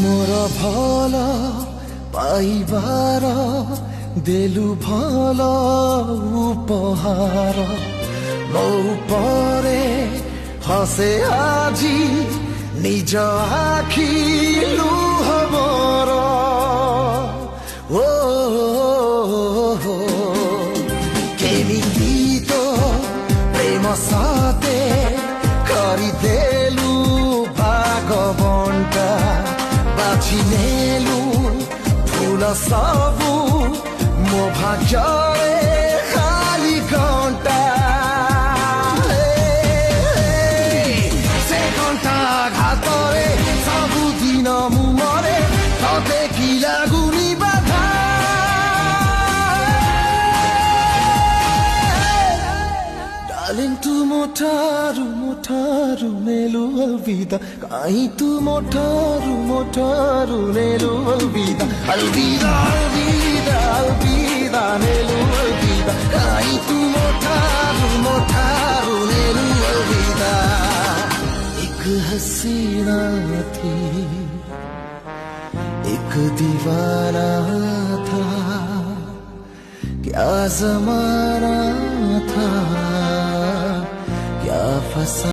मोर भल पाइबार देलु भल उपहार मो परे हसे आजी निज आखि लुह मोर ओ केमिति तो प्रेम साथे करिदेलु भागवंटा बाछिनेलु फूल सबु मो भाग्यरे खाली घंटा से घंटा घातरे सबुदिन मु मरे तते कि लागुनी बाधा डार्लिंग तू मोठारू नेलु अलविदा काई तू मोठारू नेलु अलविदा अलविदा अलविदा अलविदा नेलु अलविदा काई तू मोठारू नेलु अलविदा एक हसीना थी एक दीवाना था क्या ज़माना था क्या फसा